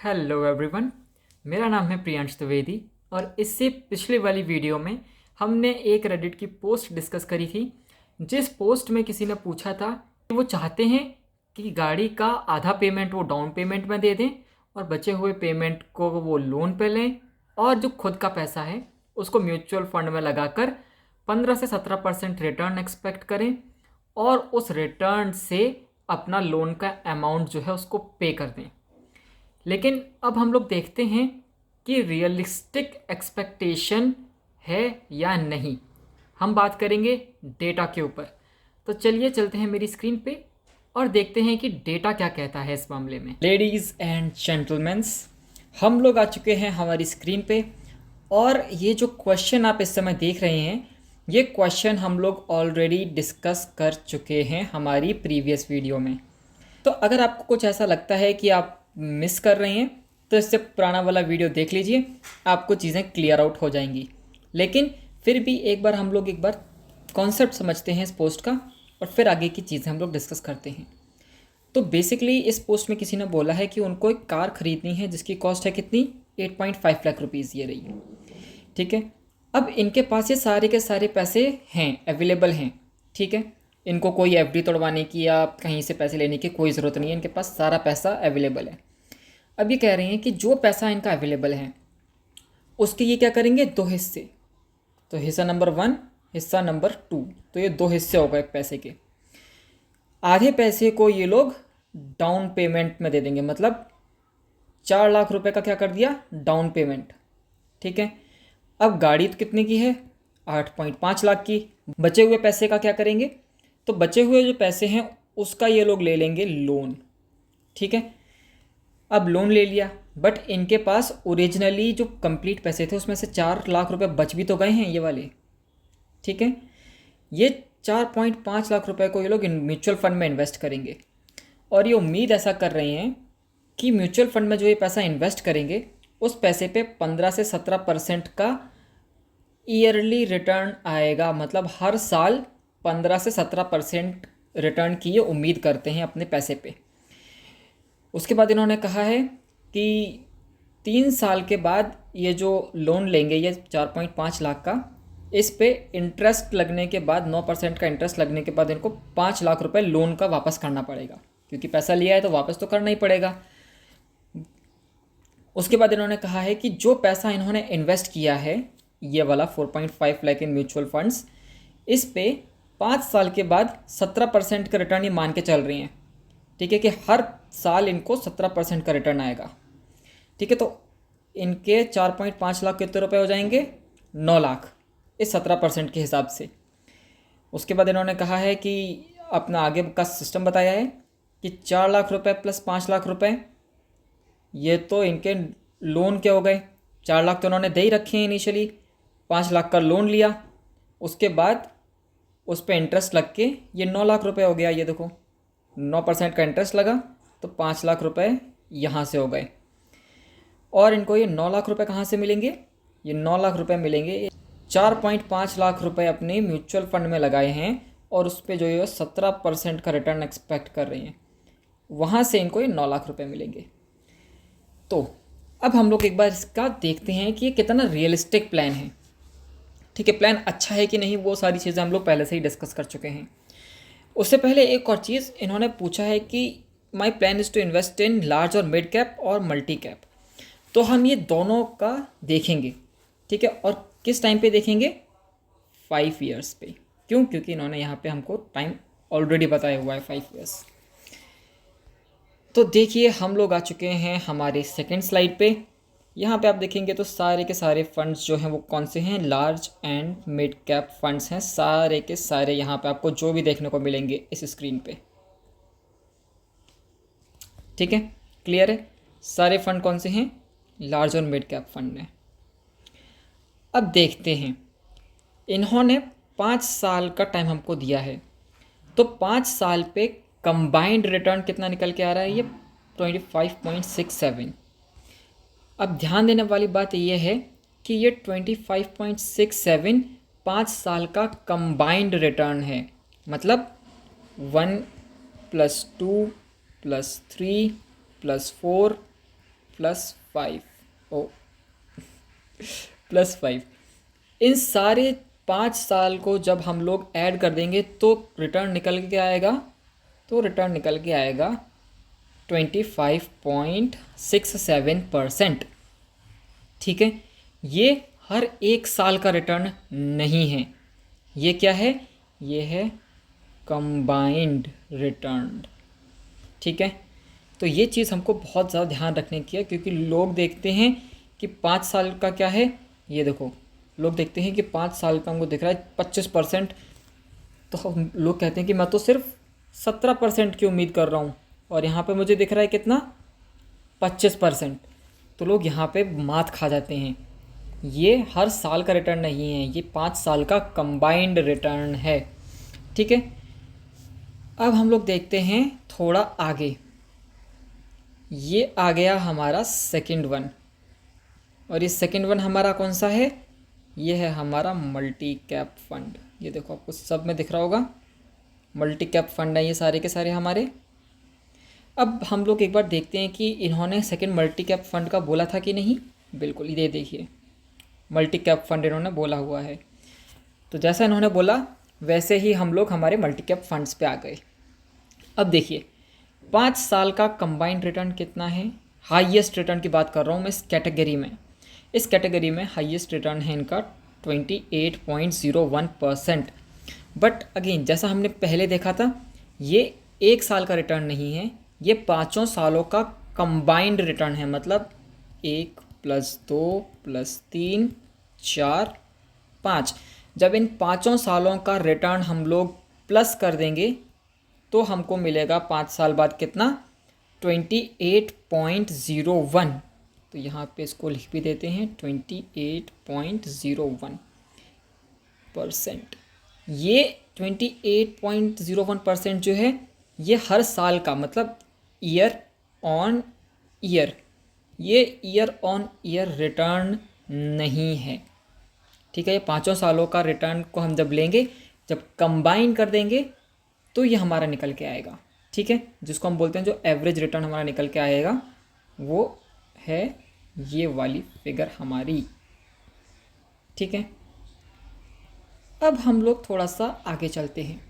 Hello everyone, मेरा नाम है प्रियांश द्विवेदी और इससे पिछले वाली वीडियो में हमने एक रेडिट की पोस्ट डिस्कस करी थी, जिस पोस्ट में किसी ने पूछा था कि वो चाहते हैं कि गाड़ी का आधा पेमेंट वो डाउन पेमेंट में दे दें और बचे हुए पेमेंट को वो लोन पे लें और जो खुद का पैसा है उसको म्यूचुअल फंड में लगाकर 15 से 17% रिटर्न एक्सपेक्ट करें और उस रिटर्न से अपना लोन का अमाउंट जो है उसको पे कर दें। लेकिन अब हम लोग देखते हैं कि रियलिस्टिक एक्सपेक्टेशन है या नहीं। हम बात करेंगे डेटा के ऊपर। तो चलिए चलते हैं मेरी स्क्रीन पे और देखते हैं कि डेटा क्या कहता है इस मामले में। लेडीज़ एंड जेंटलमैन्स, हम लोग आ चुके हैं हमारी स्क्रीन पे और ये जो क्वेश्चन आप इस समय देख रहे हैं, ये क्वेश्चन हम लोग ऑलरेडी डिस्कस कर चुके हैं हमारी प्रीवियस वीडियो में। तो अगर आपको कुछ ऐसा लगता है कि आप मिस कर रहे हैं तो इससे पुराना वाला वीडियो देख लीजिए, आपको चीज़ें क्लियर आउट हो जाएंगी। लेकिन फिर भी एक बार कॉन्सेप्ट समझते हैं इस पोस्ट का और फिर आगे की चीज़ें हम लोग डिस्कस करते हैं। तो बेसिकली इस पोस्ट में किसी ने बोला है कि उनको एक कार ख़रीदनी है जिसकी कॉस्ट है कितनी, 8.5 लाख रुपीज़ ये रही। ठीक है, अब इनके पास ये सारे के सारे पैसे हैं, अवेलेबल हैं। ठीक है, इनको कोई एफडी तोड़वाने की या कहीं से पैसे लेने की कोई ज़रूरत नहीं है, इनके पास सारा पैसा अवेलेबल है। अब ये कह रहे हैं कि जो पैसा इनका अवेलेबल है उसके ये क्या करेंगे, दो हिस्से। तो हिस्सा नंबर 1, हिस्सा नंबर 2, तो ये दो हिस्से हो गए पैसे के। आधे पैसे को ये लोग डाउन पेमेंट में दे देंगे, मतलब 4 लाख रुपए का क्या कर दिया, डाउन पेमेंट। ठीक है, अब गाड़ी तो कितने की है, 8.5 लाख की। बचे हुए पैसे का क्या करेंगे, तो बचे हुए जो पैसे हैं उसका ये लोग ले लेंगे लोन। ठीक है, अब लोन ले लिया, बट इनके पास ओरिजिनली जो कंप्लीट पैसे थे उसमें से 4 लाख रुपए बच भी तो गए हैं ये वाले। ठीक है, ये 4.5 लाख रुपए को ये लोग म्यूचुअल फंड में इन्वेस्ट करेंगे और ये उम्मीद ऐसा कर रहे हैं कि म्यूचुअल फंड में जो ये पैसा इन्वेस्ट करेंगे उस पैसे पे 15 से 17% का ईयरली रिटर्न आएगा। मतलब हर साल 15 से 17% रिटर्न की ये उम्मीद करते हैं अपने पैसे पे। उसके बाद इन्होंने कहा है कि 3 साल के बाद ये जो लोन लेंगे, ये 4.5 लाख का, इस पे इंटरेस्ट लगने के बाद 9% का इंटरेस्ट लगने के बाद इनको 5 लाख रुपए लोन का वापस करना पड़ेगा, क्योंकि पैसा लिया है तो वापस तो करना ही पड़ेगा। उसके बाद इन्होंने कहा है कि जो पैसा इन्होंने इन्वेस्ट किया है, ये वाला 4.5 लाख इन म्यूचुअल फंड्स, इस पे 5 साल के बाद 17% का रिटर्न ये मान के चल रही हैं। ठीक है, कि हर साल इनको 17% का रिटर्न आएगा। ठीक है, तो इनके 4.5 लाख कितने रुपए हो जाएंगे, 9 लाख, इस 17% के हिसाब से। उसके बाद इन्होंने कहा है कि अपना आगे का सिस्टम बताया है कि 4 लाख रुपए प्लस 5 लाख रुपए, ये तो इनके लोन के हो गए। 4 लाख तो उन्होंने दे ही रखे हैं इनिशियली, 5 लाख का लोन लिया, उसके बाद उस पर इंटरेस्ट लग के ये 9 लाख रुपए हो गया। ये देखो 9% का इंटरेस्ट लगा तो 5 लाख रुपए यहाँ से हो गए। और इनको ये 9 लाख रुपए कहाँ से मिलेंगे, ये 9 लाख रुपए मिलेंगे 4.5 लाख रुपए अपने म्यूचुअल फंड में लगाए हैं और उस पर जो ये 17% का रिटर्न एक्सपेक्ट कर रही हैं, वहाँ से इनको ये 9 लाख रुपए मिलेंगे। तो अब हम लोग एक बार इसका देखते हैं कि ये कितना रियलिस्टिक प्लान है। ठीक है, प्लान अच्छा है कि नहीं, वो सारी चीज़ें हम लोग पहले से ही डिस्कस कर चुके हैं। उससे पहले एक और चीज़ इन्होंने पूछा है कि my plan is to invest in large और मिड कैप और मल्टी कैप। तो हम ये दोनों का देखेंगे। ठीक है, और किस टाइम पे देखेंगे, 5 ईयर्स पे। क्यों, क्योंकि इन्होंने यहाँ पे हमको टाइम ऑलरेडी बताया हुआ है 5 ईयर्स। तो देखिए हम लोग आ चुके हैं हमारे सेकंड स्लाइड पे। यहाँ पे आप देखेंगे तो सारे के सारे फंड्स जो हैं वो कौन से हैं, large and mid cap funds हैं, सारे के सारे यहाँ पे आपको जो भी देखने को मिलेंगे इस स्क्रीन पे। ठीक है, क्लियर है, सारे फंड कौन से हैं, लार्ज और मिड कैप फंड हैं। अब देखते हैं, इन्होंने 5 साल का टाइम हमको दिया है, तो 5 साल पे कंबाइंड रिटर्न कितना निकल के आ रहा है, ये 25.67। अब ध्यान देने वाली बात यह है कि ये 25.67 5 साल का कंबाइंड रिटर्न है। मतलब 1 + 2 + 3 + 4 +5 ओ +5 इन सारे 5 साल को जब हम लोग ऐड कर देंगे तो रिटर्न निकल के आएगा, 25.67%। ठीक है, ये हर एक साल का रिटर्न नहीं है, ये क्या है, ये है कंबाइंड रिटर्न। ठीक है, तो ये चीज़ हमको बहुत ज़्यादा ध्यान रखने की है, क्योंकि लोग देखते हैं कि 5 साल का क्या है, ये देखो लोग देखते हैं कि 5 साल का हमको दिख रहा है 25%, तो हम लोग कहते हैं कि मैं तो सिर्फ 17% की उम्मीद कर रहा हूँ और यहाँ पे मुझे दिख रहा है कितना, 25%। तो लोग यहाँ पे मात खा जाते हैं। ये हर साल का रिटर्न नहीं है, ये 5 साल का कंबाइंड रिटर्न है। ठीक है, अब हम लोग देखते हैं थोड़ा आगे। ये आ गया हमारा सेकंड वन, और ये सेकंड वन हमारा कौन सा है, ये है हमारा मल्टी कैप फंड। ये देखो आपको सब में दिख रहा होगा, मल्टी कैप फंड है ये सारे के सारे हमारे। अब हम लोग एक बार देखते हैं कि इन्होंने सेकंड मल्टी कैप फंड का बोला था कि नहीं। बिल्कुल, ये देखिए मल्टी कैप फंड इन्होंने बोला हुआ है, तो जैसा इन्होंने बोला वैसे ही हम लोग हमारे मल्टी कैप फंड्स पे आ गए। अब देखिए 5 साल का कंबाइंड रिटर्न कितना है, हाईएस्ट रिटर्न की बात कर रहा हूँ मैं इस कैटेगरी में। इस कैटेगरी में हाईएस्ट रिटर्न है इनका 28.01%। बट अगेन जैसा हमने पहले देखा था, ये एक साल का रिटर्न नहीं है, ये 5 सालों का कंबाइंड रिटर्न है। मतलब 1 + 2 + 3 4 5, जब इन 5 सालों का रिटर्न हम लोग प्लस कर देंगे तो हमको मिलेगा 5 साल बाद कितना, 28.01। तो यहाँ पे इसको लिख भी देते हैं 28.01%। ये 28.01% जो है ये हर साल का, मतलब ईयर ऑन ईयर, ये ईयर ऑन ईयर रिटर्न नहीं है। ठीक है, ये 5 सालों का रिटर्न को हम जब लेंगे, जब कंबाइन कर देंगे तो ये हमारा निकल के आएगा। ठीक है, जिसको हम बोलते हैं जो एवरेज रिटर्न हमारा निकल के आएगा वो है ये वाली फिगर हमारी। ठीक है, अब हम लोग थोड़ा सा आगे चलते हैं।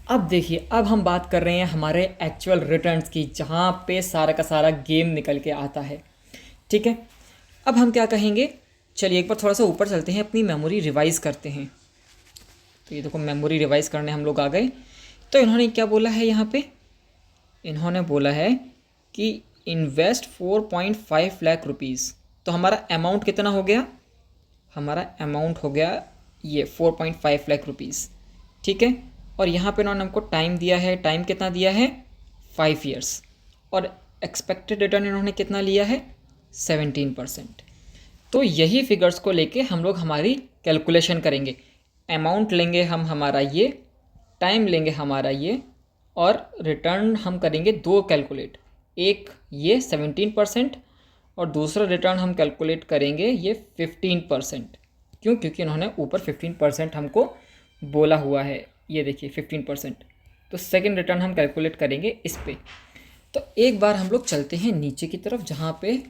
अब देखिए, अब हम बात कर रहे हैं हमारे एक्चुअल रिटर्न्स की, जहाँ पे सारा का सारा गेम निकल के आता है। ठीक है, अब हम क्या कहेंगे, चलिए एक बार थोड़ा सा ऊपर चलते हैं, अपनी मेमोरी रिवाइज़ करते हैं। तो ये देखो मेमोरी रिवाइज़ करने हम लोग आ गए। तो इन्होंने क्या बोला है यहाँ पे, इन्होंने बोला है कि इन्वेस्ट 4.5 लाख रुपीज़। तो हमारा अमाउंट कितना हो गया, हमारा अमाउंट हो गया ये 4.5 लाख रुपीज़। ठीक है, और यहाँ पे इन्होंने हमको टाइम दिया है, टाइम कितना दिया है, 5 ईयर्स, और एक्सपेक्टेड रिटर्न इन्होंने कितना लिया है, 17%। तो यही फिगर्स को लेके हम लोग हमारी कैलकुलेशन करेंगे। अमाउंट लेंगे हम हमारा ये, टाइम लेंगे हमारा ये, और रिटर्न हम करेंगे 2 कैलकुलेट, एक ये 17% और दूसरा रिटर्न हम कैलकुलेट करेंगे ये 15%। क्यों, क्योंकि इन्होंने ऊपर 15% हमको बोला हुआ है, ये देखिए 15%। तो सेकंड रिटर्न हम कैलकुलेट करेंगे इस पे। तो एक बार हम लोग चलते हैं नीचे की तरफ, जहाँ पे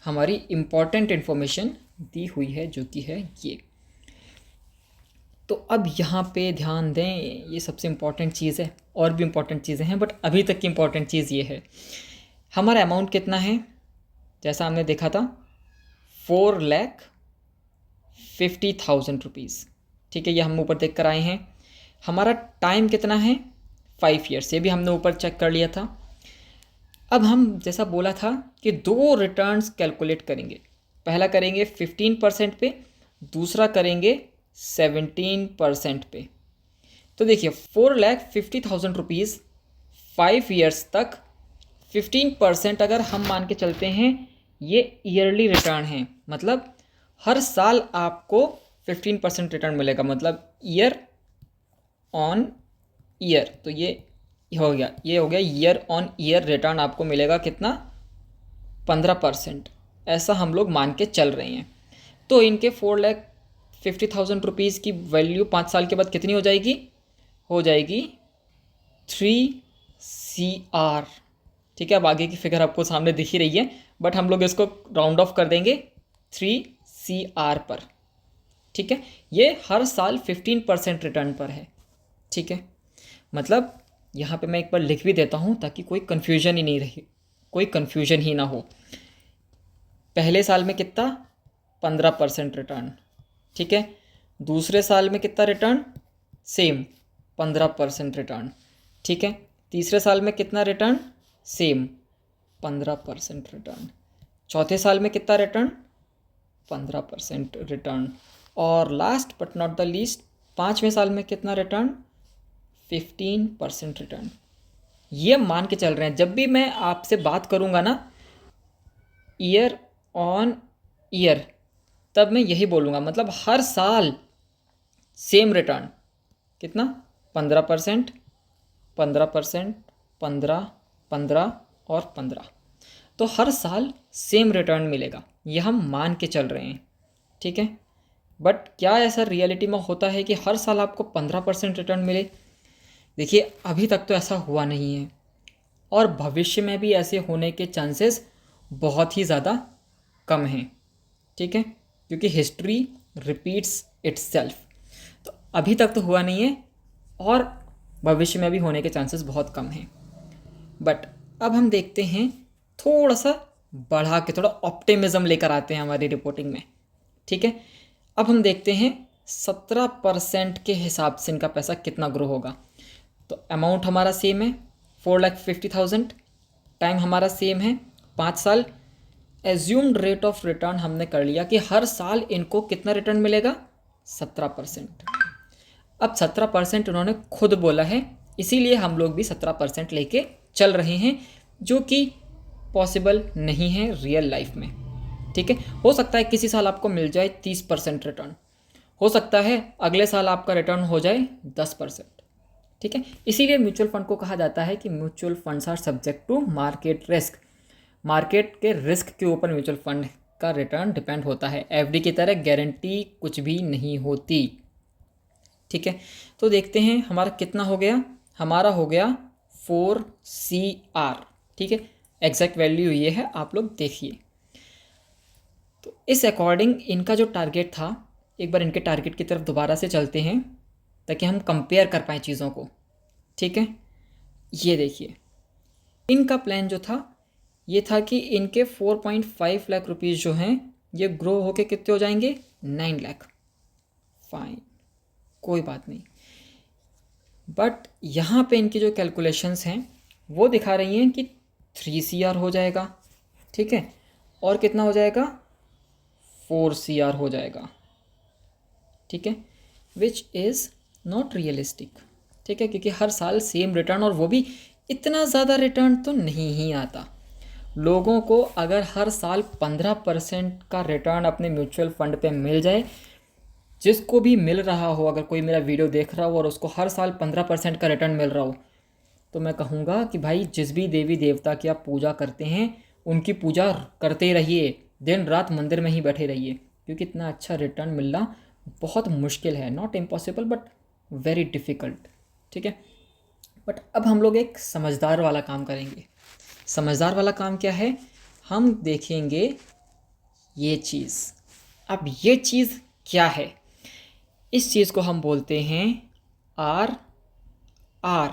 हमारी इम्पॉर्टेंट इन्फॉर्मेशन दी हुई है, जो कि है ये। तो अब यहाँ पे ध्यान दें, ये सबसे इम्पॉर्टेंट चीज़ है, और भी इम्पॉर्टेंट चीज़ें हैं बट अभी तक की इम्पॉर्टेंट चीज़ ये है, हमारा अमाउंट कितना है, जैसा हमने देखा था 4,50,000 रुपीज़। ठीक है, ये हम ऊपर देख कर आए हैं। हमारा टाइम कितना है, 5 ईयर्स, ये भी हमने ऊपर चेक कर लिया था। अब हम जैसा बोला था कि 2 रिटर्न्स कैलकुलेट करेंगे, पहला करेंगे 15% पे, दूसरा करेंगे 17% पे। तो देखिए 4,50,000 रुपीज़ 5 ईयर्स तक 15% अगर हम मान के चलते हैं, ये ईयरली रिटर्न है, मतलब हर साल आपको 15% रिटर्न मिलेगा, मतलब ईयर ऑन ईयर। तो ये हो गया, ये हो गया ईयर ऑन ईयर रिटर्न आपको मिलेगा कितना, 15%। ऐसा हम लोग मान के चल रहे हैं। तो इनके 4,50,000 रुपीज़ की वैल्यू 5 साल के बाद कितनी हो जाएगी, हो जाएगी 3 CR। ठीक है। अब आगे की फिगर आपको सामने दिख ही रही है, बट हम लोग इसको राउंड ऑफ कर देंगे 3CR पर, ठीक है। ये हर साल 15% रिटर्न पर है, ठीक है। मतलब यहाँ पे मैं एक बार लिख भी देता हूँ ताकि कोई कन्फ्यूजन ही नहीं रही, कोई कन्फ्यूजन ही ना हो। पहले साल में कितना, 15% रिटर्न, ठीक है। दूसरे साल में कितना रिटर्न, सेम 15% रिटर्न, ठीक है। तीसरे साल में कितना रिटर्न, सेम 15% रिटर्न। चौथे साल में कितना रिटर्न, 15% रिटर्न। और last but not the least, 5वें साल में कितना रिटर्न, 15% रिटर्न। ये मान के चल रहे हैं, जब भी मैं आपसे बात करूँगा ना ईयर ऑन ईयर, तब मैं यही बोलूँगा, मतलब हर साल सेम रिटर्न। कितना, 15%, 15%, 15, 15 और 15। तो हर साल सेम रिटर्न मिलेगा, ये हम मान के चल रहे हैं, ठीक है। बट क्या ऐसा रियलिटी में होता है कि हर साल आपको 15% रिटर्न मिले? देखिए, अभी तक तो ऐसा हुआ नहीं है, और भविष्य में भी ऐसे होने के चांसेस बहुत ही ज़्यादा कम हैं, ठीक है, क्योंकि हिस्ट्री रिपीट्स इट्ससेल्फ। तो अभी तक तो हुआ नहीं है, और भविष्य में भी होने के चांसेस बहुत कम हैं। बट अब हम देखते हैं, थोड़ा सा बढ़ा के, थोड़ा ऑप्टिमिज्म लेकर आते हैं हमारी रिपोर्टिंग में, ठीक है। अब हम देखते हैं 17% के हिसाब से इनका पैसा कितना ग्रो होगा। तो अमाउंट हमारा सेम है 4,50,000, टाइम हमारा सेम है 5 साल। एज्यूम्ड रेट ऑफ रिटर्न हमने कर लिया कि हर साल इनको कितना रिटर्न मिलेगा, 17%। अब 17% उन्होंने खुद बोला है, इसीलिए हम लोग भी 17% लेके चल रहे हैं, जो कि पॉसिबल नहीं है रियल लाइफ में, ठीक है। हो सकता है किसी साल आपको मिल जाए 30% रिटर्न, हो सकता है अगले साल आपका रिटर्न हो जाए 10%, ठीक है। इसीलिए म्यूचुअल फंड को कहा जाता है कि mutual funds are subject to market risk. Market के रिस्क के ऊपर म्यूचुअल फंड का रिटर्न डिपेंड होता है। एफडी की तरह गारंटी कुछ भी नहीं होती, ठीक है। तो देखते हैं हमारा कितना हो गया, हमारा हो गया 4CR, ठीक है। एग्जैक्ट वैल्यू ये है, आप लोग देखिए। तो इस अकॉर्डिंग इनका जो टारगेट था, एक बार इनके टारगेट की तरफ दोबारा से चलते हैं ताकि हम कंपेयर कर पाएँ चीज़ों को, ठीक है। ये देखिए, इनका प्लान जो था ये था कि इनके 4.5 लाख रुपीज़ जो हैं ये ग्रो होके कितने हो जाएंगे, 9 लाख। फाइन, कोई बात नहीं। बट यहाँ पे इनकी जो कैलकुलेशंस हैं वो दिखा रही हैं कि 3CR हो जाएगा, ठीक है, और कितना हो जाएगा, 4CR हो जाएगा, ठीक है, विच इज़ नॉट रियलिस्टिक, ठीक है, क्योंकि हर साल सेम रिटर्न, और वो भी इतना ज़्यादा रिटर्न तो नहीं ही आता। लोगों को अगर हर साल 15% का रिटर्न अपने म्यूचुअल फंड पे मिल जाए, जिसको भी मिल रहा हो, अगर कोई मेरा वीडियो देख रहा हो और उसको हर साल 15% का रिटर्न मिल रहा हो, तो मैं कहूँगा कि भाई जिस भी देवी देवता की आप पूजा करते हैं उनकी पूजा करते रहिए, दिन रात मंदिर में ही बैठे रहिए, क्योंकि इतना अच्छा रिटर्न मिलना बहुत मुश्किल है। Not impossible but very difficult, ठीक है। बट अब हम लोग एक समझदार वाला काम करेंगे। समझदार वाला काम क्या है, हम देखेंगे ये चीज़। अब ये चीज़ क्या है, इस चीज़ को हम बोलते हैं RR।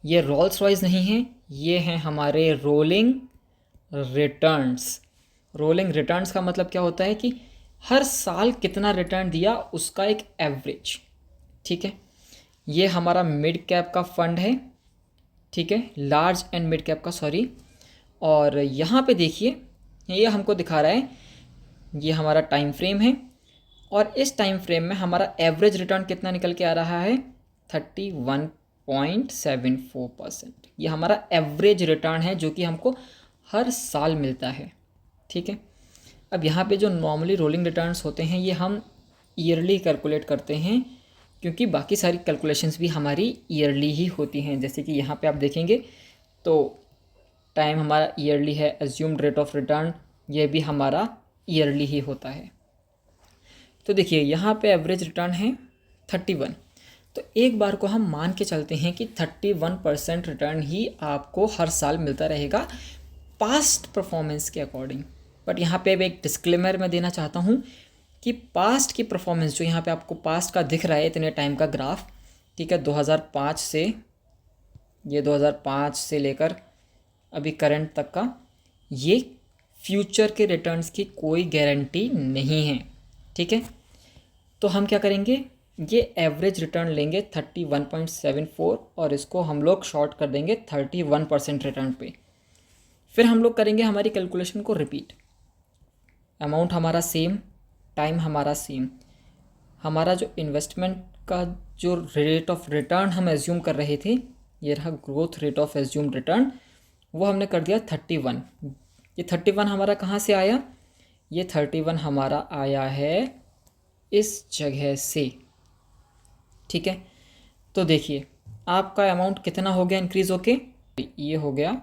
ये रोल्स रॉयस नहीं है, ये हैं हमारे रोलिंग रिटर्न्स। रोलिंग रिटर्न्स का मतलब क्या होता है कि हर साल कितना रिटर्न दिया उसका एक एवरेज, ठीक है। ये हमारा मिड कैप का फंड है, ठीक है, लार्ज एंड मिड कैप का, सॉरी। और यहाँ पे देखिए, ये हमको दिखा रहा है, ये हमारा टाइम फ्रेम है, और इस टाइम फ्रेम में हमारा एवरेज रिटर्न कितना निकल के आ रहा है, 31.74%। ये हमारा एवरेज रिटर्न है जो कि हमको हर साल मिलता है, ठीक है। अब यहाँ पे जो नॉर्मली रोलिंग रिटर्न्स होते हैं ये हम ईयरली कैलकुलेट करते हैं, क्योंकि बाकी सारी कैलकुलेशंस भी हमारी ईयरली ही होती हैं। जैसे कि यहाँ पे आप देखेंगे तो टाइम हमारा ईयरली है, एज्यूम्ड रेट ऑफ रिटर्न ये भी हमारा ईयरली ही होता है। तो देखिए यहाँ पे एवरेज रिटर्न है 31, तो एक बार को हम मान के चलते हैं कि 31% रिटर्न ही आपको हर साल मिलता रहेगा पास्ट परफॉर्मेंस के अकॉर्डिंग। बट यहाँ पे अब एक डिस्क्लेमर मैं देना चाहता हूँ कि पास्ट की परफॉर्मेंस जो यहाँ पे आपको पास्ट का दिख रहा है इतने टाइम का ग्राफ, ठीक है, 2005 से, ये 2005 से लेकर अभी करंट तक का, ये फ्यूचर के रिटर्न्स की कोई गारंटी नहीं है, ठीक है। तो हम क्या करेंगे, ये एवरेज रिटर्न लेंगे 31.74 और इसको हम लोग शॉर्ट कर देंगे 31% रिटर्न पे। फिर हम लोग करेंगे हमारी कैलकुलेशन को रिपीट, अमाउंट हमारा सेम, टाइम हमारा सेम, हमारा जो इन्वेस्टमेंट का जो रेट ऑफ रिटर्न हम एज्यूम कर रहे थे, ये रहा growth rate of assume return, वो हमने कर दिया 31। ये 31 हमारा कहाँ से आया, ये 31 हमारा आया है इस जगह से, ठीक है। तो देखिए आपका अमाउंट कितना हो गया इंक्रीज़ होके, ये हो गया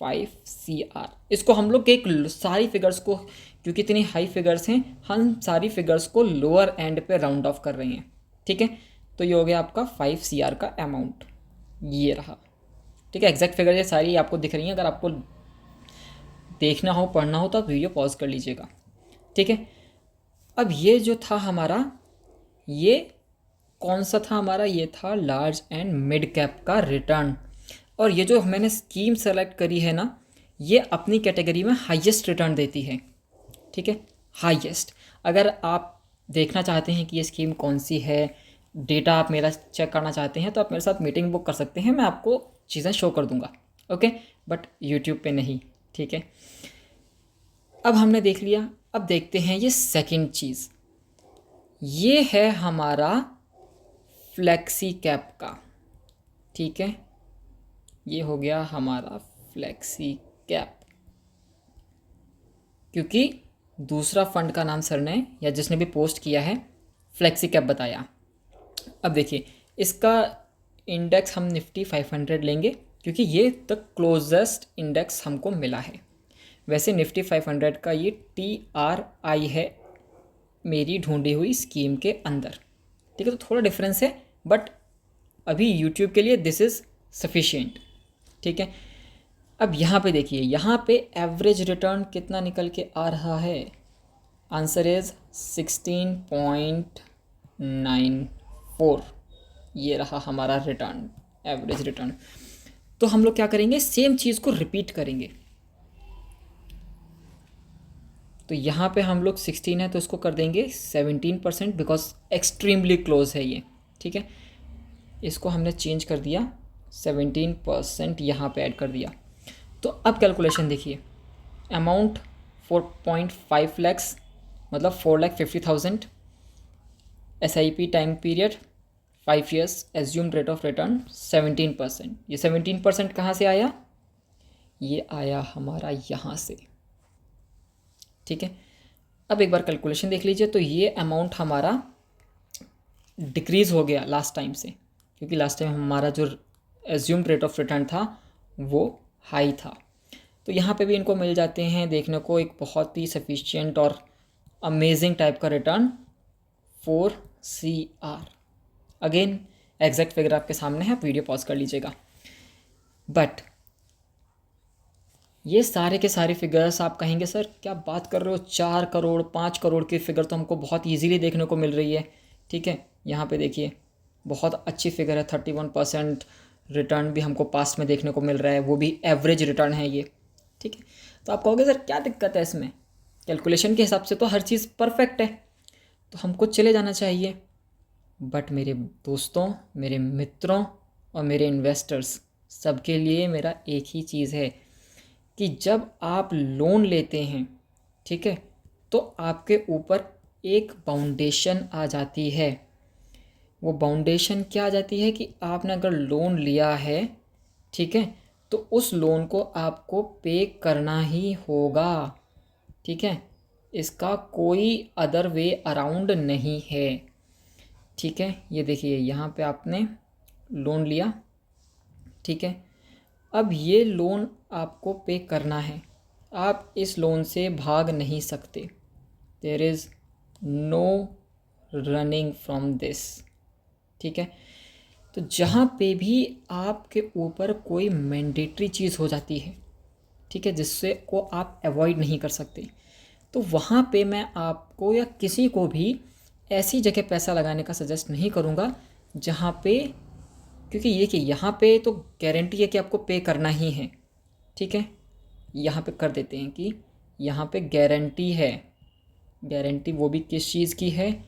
5 CR। इसको हम लोग एक सारी फिगर्स को, क्योंकि इतनी हाई फिगर्स हैं, हम सारी फिगर्स को लोअर एंड पे राउंड ऑफ कर रहे हैं, ठीक है। तो ये हो गया आपका 5 CR का अमाउंट, ये रहा, ठीक है। एग्जैक्ट फिगर ये सारी आपको दिख रही हैं, अगर आपको देखना हो पढ़ना हो तो आप वीडियो पॉज कर लीजिएगा, ठीक है। अब ये जो था हमारा, ये कौन सा था हमारा, ये था लार्ज एंड मिड कैप का रिटर्न। और ये जो मैंने स्कीम सेलेक्ट करी है ना, ये अपनी कैटेगरी में हाईएस्ट रिटर्न देती है, ठीक है, हाईएस्ट। अगर आप देखना चाहते हैं कि ये स्कीम कौन सी है, डेटा आप मेरा चेक करना चाहते हैं, तो आप मेरे साथ मीटिंग बुक कर सकते हैं, मैं आपको चीज़ें शो कर दूंगा, ओके, बट यूट्यूब पे नहीं, ठीक है। अब हमने देख लिया, अब देखते हैं ये सेकंड चीज़, ये है हमारा फ्लेक्सी कैप का, ठीक है, ये हो गया हमारा फ्लेक्सी कैप, क्योंकि दूसरा फंड का नाम सर ने या जिसने भी पोस्ट किया है फ्लेक्सी कैप बताया। अब देखिए इसका इंडेक्स हम निफ्टी 500 लेंगे, क्योंकि ये द क्लोजेस्ट इंडेक्स हमको मिला है। वैसे निफ्टी 500 का ये TRI है मेरी ढूंढी हुई स्कीम के अंदर, ठीक है, तो थोड़ा डिफरेंस है, बट अभी यूट्यूब के लिए दिस इज़ सफिशिएंट, ठीक है। अब यहाँ पे देखिए, यहाँ पे एवरेज रिटर्न कितना निकल के आ रहा है, आंसर इज़ 16.94, ये रहा हमारा रिटर्न, एवरेज रिटर्न। तो हम लोग क्या करेंगे, सेम चीज़ को रिपीट करेंगे। तो यहाँ पे हम लोग 16 है तो इसको कर देंगे 17%, बिकॉज एक्सट्रीमली क्लोज है ये, ठीक है। इसको हमने चेंज कर दिया, 17% यहाँ पे ऐड कर दिया। तो अब कैलकुलेशन देखिए, अमाउंट 4.5 लैक्स मतलब 4,50,000, SIP time period 5 years, assume rate of return 17%। ये 17% कहाँ से आया, ये आया हमारा यहाँ से, ठीक है। अब एक बार कैलकुलेशन देख लीजिए, तो ये अमाउंट हमारा डिक्रीज़ हो गया लास्ट टाइम से, क्योंकि लास्ट टाइम हमारा जो एज्यूम रेट ऑफ रिटर्न था वो हाई था। तो यहाँ पे भी इनको मिल जाते हैं देखने को एक बहुत ही सफिशिएंट और अमेजिंग टाइप का return 4 CR। Again exact figure आपके सामने है, आप वीडियो पॉज कर लीजिएगा। बट ये सारे के सारे फिगर्स आप कहेंगे सर क्या बात कर रहे हो, 4 करोड़ 5 करोड़ की फिगर तो हमको बहुत ईजीली देखने को मिल रही है, ठीक है। यहाँ पे देखिए बहुत अच्छी फिगर है, 31% रिटर्न भी हमको पास्ट में देखने को मिल रहा है, वो भी एवरेज रिटर्न है ये, ठीक है। तो आप कहोगे सर क्या दिक्कत है इसमें, कैलकुलेशन के हिसाब से तो हर चीज़ परफेक्ट है, तो हमको चले जाना चाहिए। बट मेरे दोस्तों, मेरे मित्रों और मेरे इन्वेस्टर्स सबके लिए मेरा एक ही चीज़ है कि जब आप लोन लेते हैं, ठीक है, तो आपके ऊपर एक बाउंडेशन आ जाती है। वो बाउंडेशन क्या आ जाती है कि आपने अगर लोन लिया है, ठीक है, तो उस लोन को आपको पे करना ही होगा, ठीक है, इसका कोई अदर वे अराउंड नहीं है, ठीक है। ये देखिए यहाँ पे आपने लोन लिया, ठीक है, अब ये लोन आपको पे करना है, आप इस लोन से भाग नहीं सकते, there is no running from this, ठीक है। तो जहाँ पे भी आपके ऊपर कोई मैंडेटरी चीज़ हो जाती है, ठीक है, जिससे को आप अवॉइड नहीं कर सकते, तो वहाँ पे मैं आपको या किसी को भी ऐसी जगह पैसा लगाने का सजेस्ट नहीं करूँगा जहाँ पे, क्योंकि ये कि यहाँ पे तो गारंटी है कि आपको पे करना ही है, ठीक है। यहाँ पे कर देते हैं कि यहाँ पे गारंटी है, गारंटी वो भी किस चीज़ की है,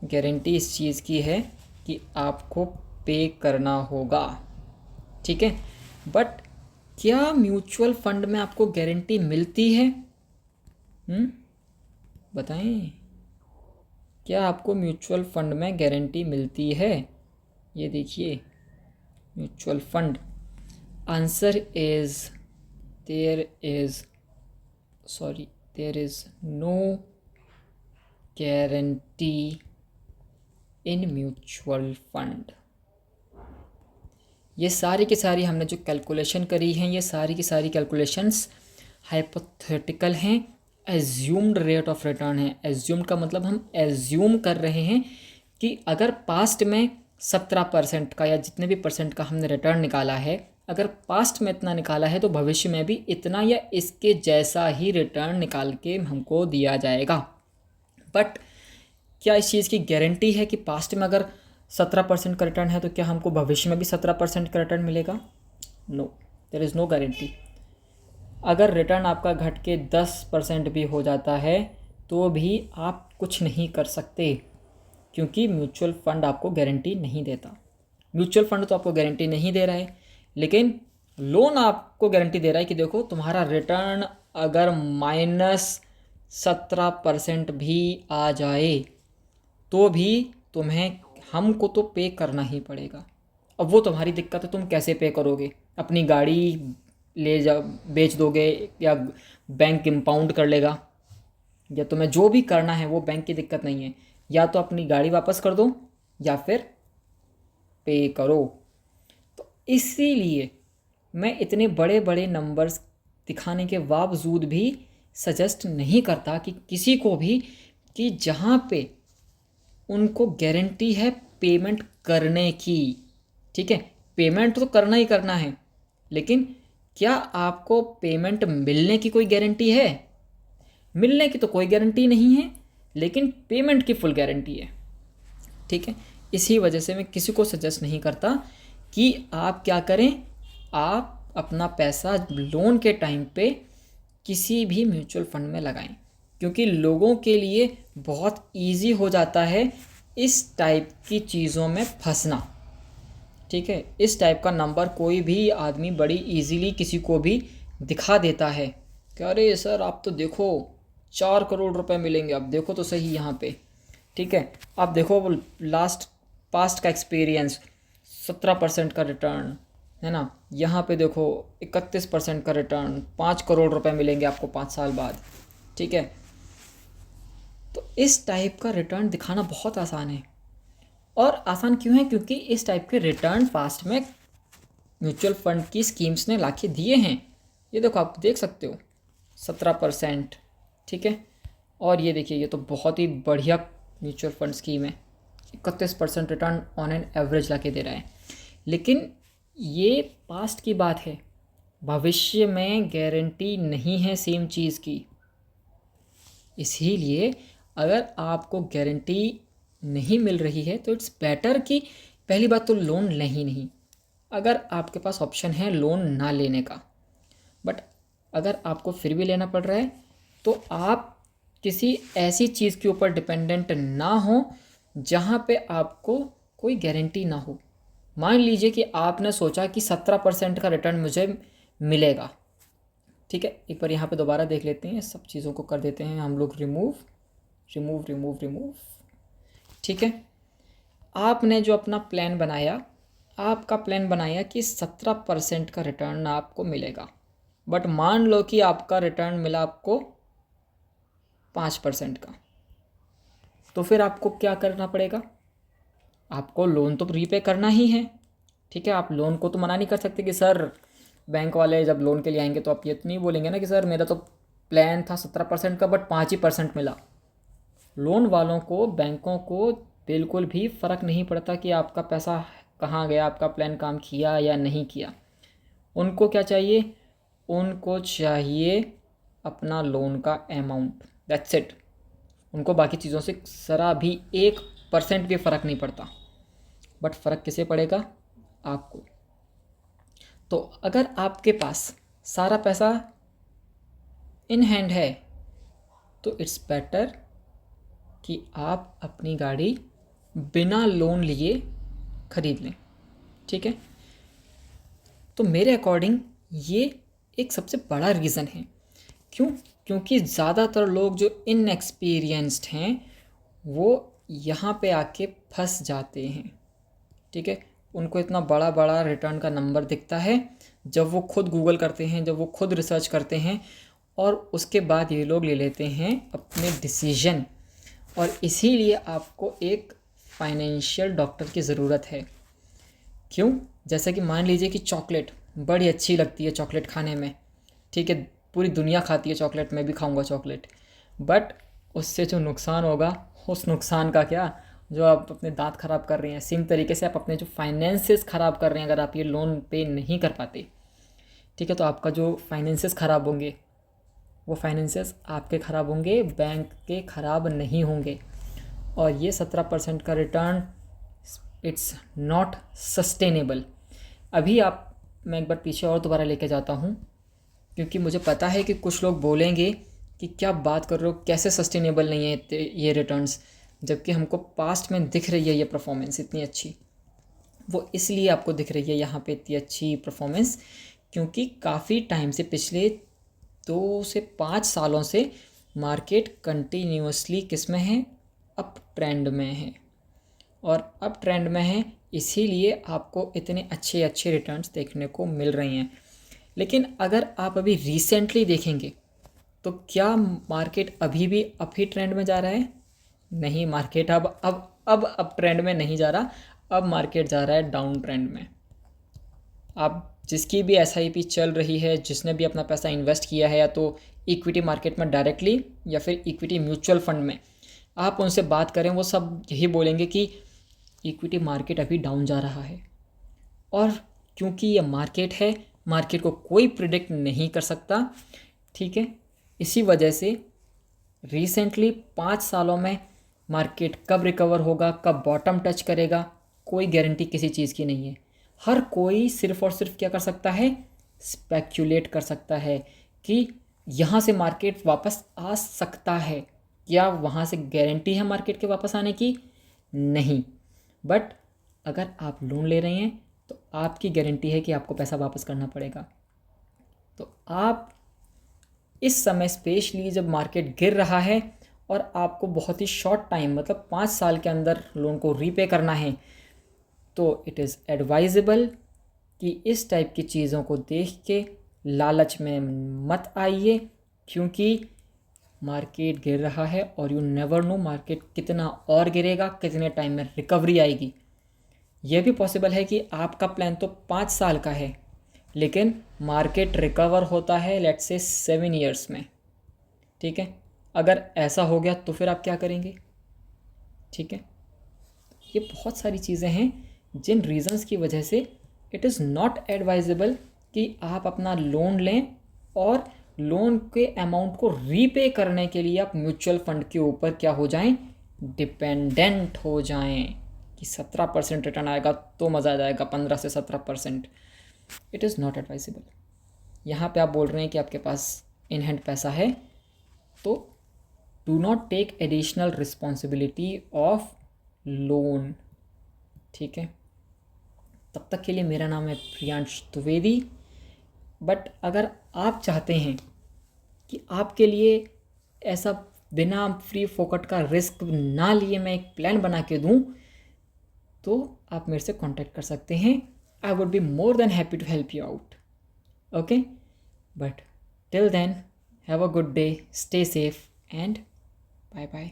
गारंटी इस चीज़ की है कि आपको पे करना होगा, ठीक है। बट क्या म्यूचुअल फंड में आपको गारंटी मिलती है? बताएं, क्या आपको म्यूचुअल फंड में गारंटी मिलती है? ये देखिए mutual fund, answer is there is no guarantee in mutual fund. ये सारी की सारी हमने जो कैलकुलेशन करी हैं, ये सारी की सारी कैलकुलेशंस हाइपोथेटिकल हैं, एज्यूम्ड रेट ऑफ रिटर्न है। एज्यूम्ड का मतलब हम एज्यूम कर रहे हैं कि अगर पास्ट में 17% का या जितने भी परसेंट का हमने रिटर्न निकाला है, अगर पास्ट में इतना निकाला है तो भविष्य में भी इतना या इसके जैसा ही रिटर्न निकाल के हमको दिया जाएगा। बट क्या इस चीज़ की गारंटी है कि पास्ट में अगर 17% का रिटर्न है तो क्या हमको भविष्य में भी 17% का रिटर्न मिलेगा? No, there is no guarantee. अगर रिटर्न आपका घट के 10% भी हो जाता है तो भी आप कुछ नहीं कर सकते, क्योंकि म्यूचुअल फंड आपको गारंटी नहीं देता। म्यूचुअल फंड तो आपको गारंटी नहीं दे रहा है, लेकिन लोन आपको गारंटी दे रहा है कि देखो तुम्हारा रिटर्न अगर -17% भी आ जाए तो भी तुम्हें हमको तो पे करना ही पड़ेगा। अब वो तुम्हारी दिक्कत है, तुम कैसे पे करोगे? अपनी गाड़ी ले जा बेच दोगे या बैंक इम्पाउंड कर लेगा, या तुम्हें जो भी करना है वो बैंक की दिक्कत नहीं है, या तो अपनी गाड़ी वापस कर दो या फिर पे करो। तो इसीलिए मैं इतने बड़े बड़े नंबर्स दिखाने के बावजूद भी सजेस्ट नहीं करता कि किसी को भी कि जहाँ पे उनको गारंटी है पेमेंट करने की, ठीक है, पेमेंट तो करना ही करना है, लेकिन क्या आपको पेमेंट मिलने की कोई गारंटी है? मिलने की तो कोई गारंटी नहीं है, लेकिन पेमेंट की फुल गारंटी है, ठीक है। इसी वजह से मैं किसी को सजेस्ट नहीं करता कि आप क्या करें, आप अपना पैसा लोन के टाइम पे किसी भी म्यूचुअल फंड में लगाएं, क्योंकि लोगों के लिए बहुत इजी हो जाता है इस टाइप की चीज़ों में फंसना, ठीक है। इस टाइप का नंबर कोई भी आदमी बड़ी इजीली किसी को भी दिखा देता है कि अरे सर आप तो देखो 4 करोड़ रुपए मिलेंगे, आप देखो तो सही यहाँ पे, ठीक है। आप देखो पास्ट का एक्सपीरियंस 17% का रिटर्न है ना, यहाँ पे देखो 31% का रिटर्न, 5 करोड़ रुपए मिलेंगे आपको 5 साल बाद, ठीक है। तो इस टाइप का रिटर्न दिखाना बहुत आसान है। और आसान क्यों है? क्योंकि इस टाइप के रिटर्न पास्ट में म्यूचुअल फंड की स्कीम्स ने लाके दिए हैं। ये देखो आप देख सकते हो 17%, ठीक है। और ये देखिए ये तो बहुत ही बढ़िया म्यूचुअल फंड स्कीम है, 31% रिटर्न ऑन एन एवरेज लाके दे रहा है। लेकिन ये पास्ट की बात है, भविष्य में गारंटी नहीं है सेम चीज़ की। इसीलिए अगर आपको गारंटी नहीं मिल रही है तो इट्स बेटर कि पहली बात तो लोन लें ही नहीं, अगर आपके पास ऑप्शन है लोन ना लेने का। बट अगर आपको फिर भी लेना पड़ रहा है तो आप किसी ऐसी चीज़ के ऊपर डिपेंडेंट ना हो जहाँ पे आपको कोई गारंटी ना हो। मान लीजिए कि आपने सोचा कि 17% का रिटर्न मुझे मिलेगा, ठीक है। एक बार यहाँ पे दोबारा देख लेते हैं, सब चीज़ों को कर देते हैं हम लोग रिमूव, ठीक है। आपने जो अपना प्लान बनाया, आपका प्लान बनाया कि 17% का रिटर्न आपको मिलेगा, बट मान लो कि आपका रिटर्न मिला आपको 5% का, तो फिर आपको क्या करना पड़ेगा? आपको लोन तो रीपे करना ही है, ठीक है। आप लोन को तो मना नहीं कर सकते कि सर, बैंक वाले जब लोन के लिए आएंगे तो आप ये नहीं बोलेंगे ना कि सर मेरा तो प्लान था 17% का बट 5% मिला। लोन वालों को, बैंकों को बिल्कुल भी फ़र्क नहीं पड़ता कि आपका पैसा कहाँ गया आपका प्लान, काम किया या नहीं किया। उनको क्या चाहिए, उनको चाहिए अपना लोन का अमाउंट, दैट्स इट। उनको बाकी चीज़ों से ज़रा भी 1% भी फ़र्क नहीं पड़ता, बट फ़र्क किसे पड़ेगा, आपको। तो अगर आपके पास सारा पैसा इन हैंड है तो इट्स बेटर कि आप अपनी गाड़ी बिना लोन लिए ख़रीद लें, ठीक है। तो मेरे अकॉर्डिंग ये एक सबसे बड़ा रीज़न है। क्यों? क्योंकि ज़्यादातर लोग जो इनएक्सपीरियंस्ड हैं वो यहाँ पे आके फंस जाते हैं, ठीक है। उनको इतना बड़ा बड़ा रिटर्न का नंबर दिखता है जब वो खुद गूगल करते हैं, जब वो खुद रिसर्च करते हैं, और उसके बाद ये लोग ले लेते हैं अपने डिसीजन। और इसीलिए आपको एक फाइनेंशियल डॉक्टर की ज़रूरत है। क्यों? जैसा कि मान लीजिए कि चॉकलेट बड़ी अच्छी लगती है चॉकलेट खाने में, ठीक है, पूरी दुनिया खाती है चॉकलेट, मैं भी खाऊंगा चॉकलेट, बट उससे जो नुकसान होगा, उस नुकसान का क्या, जो आप अपने दांत ख़राब कर रहे हैं, सेम तरीके से आप अपने जो फाइनेंसेस ख़राब कर रहे हैं। अगर आप ये लोन पे नहीं कर पाते, ठीक है, तो आपका जो फाइनेंसेस ख़राब होंगे, वो फाइनेंसेस आपके ख़राब होंगे, बैंक के ख़राब नहीं होंगे। और ये 17% का रिटर्न, इट्स नॉट सस्टेनेबल। अभी मैं एक बार पीछे और दोबारा लेके जाता हूँ, क्योंकि मुझे पता है कि कुछ लोग बोलेंगे कि क्या बात कर रहे हो, कैसे सस्टेनेबल नहीं है ये रिटर्न्स, जबकि हमको पास्ट में दिख रही है ये परफॉर्मेंस इतनी अच्छी। वो इसलिए आपको दिख रही है यहाँ पे इतनी अच्छी परफॉर्मेंस, क्योंकि काफ़ी टाइम से, पिछले 2 से 5 सालों से मार्केट कंटिन्यूसली किस में है, अप ट्रेंड में है। और अप ट्रेंड में है, इसीलिए आपको इतने अच्छे अच्छे रिटर्न्स देखने को मिल रही हैं। लेकिन अगर आप अभी रिसेंटली देखेंगे तो क्या मार्केट अभी भी अप ही ट्रेंड में जा रहा है? नहीं, मार्केट अब अप ट्रेंड में नहीं जा रहा, अब मार्केट जा रहा है डाउन ट्रेंड में। आप जिसकी भी SIP चल रही है, जिसने भी अपना पैसा इन्वेस्ट किया है, या तो इक्विटी मार्केट में डायरेक्टली या फिर इक्विटी म्यूचुअल फंड में, आप उनसे बात करें, वो सब यही बोलेंगे कि इक्विटी मार्केट अभी डाउन जा रहा है। और क्योंकि ये मार्केट है, मार्केट को कोई प्रिडिक्ट नहीं कर सकता, ठीक है। इसी वजह से रिसेंटली 5 सालों में मार्केट कब रिकवर होगा, कब बॉटम टच करेगा, कोई गारंटी किसी चीज़ की नहीं है। हर कोई सिर्फ़ और सिर्फ क्या कर सकता है, स्पेक्यूलेट कर सकता है कि यहाँ से मार्केट वापस आ सकता है। क्या वहाँ से गारंटी है मार्केट के वापस आने की? नहीं। बट अगर आप लोन ले रहे हैं तो आपकी गारंटी है कि आपको पैसा वापस करना पड़ेगा। तो आप इस समय स्पेशली जब मार्केट गिर रहा है और आपको बहुत ही शॉर्ट टाइम, मतलब 5 साल के अंदर लोन को रीपे करना है, तो इट इज़ एडवाइजेबल कि इस टाइप की चीज़ों को देख के लालच में मत आइए, क्योंकि मार्केट गिर रहा है और यू नेवर नो मार्केट कितना और गिरेगा, कितने टाइम में रिकवरी आएगी। यह भी पॉसिबल है कि आपका प्लान तो 5 साल का है, लेकिन मार्केट रिकवर होता है लेट्स से 7 ईयर्स में, ठीक है। अगर ऐसा हो गया तो फिर आप क्या करेंगे, ठीक है। ये बहुत सारी चीज़ें हैं जिन रीज़न्स की वजह से इट इज़ नॉट एडवाइजेबल कि आप अपना लोन लें और लोन के अमाउंट को रीपे करने के लिए आप म्यूचुअल फंड के ऊपर क्या हो जाएं, डिपेंडेंट हो जाएं कि 17% रिटर्न आएगा तो मज़ा आ जाएगा, 15 से 17%। It is not advisable. यहाँ पे आप बोल रहे हैं कि आपके पास इन हैंड पैसा है, तो do not take additional responsibility of loan, ठीक है। तब तक के लिए मेरा नाम है प्रियांश द्विवेदी। बट अगर आप चाहते हैं कि आपके लिए ऐसा बिना फ्री फोकट का रिस्क ना लिए मैं एक प्लान बना के दूं, तो आप मेरे से कांटेक्ट कर सकते हैं। I would be more than happy to help you out, okay. But till then, have a good day, stay safe and bye bye.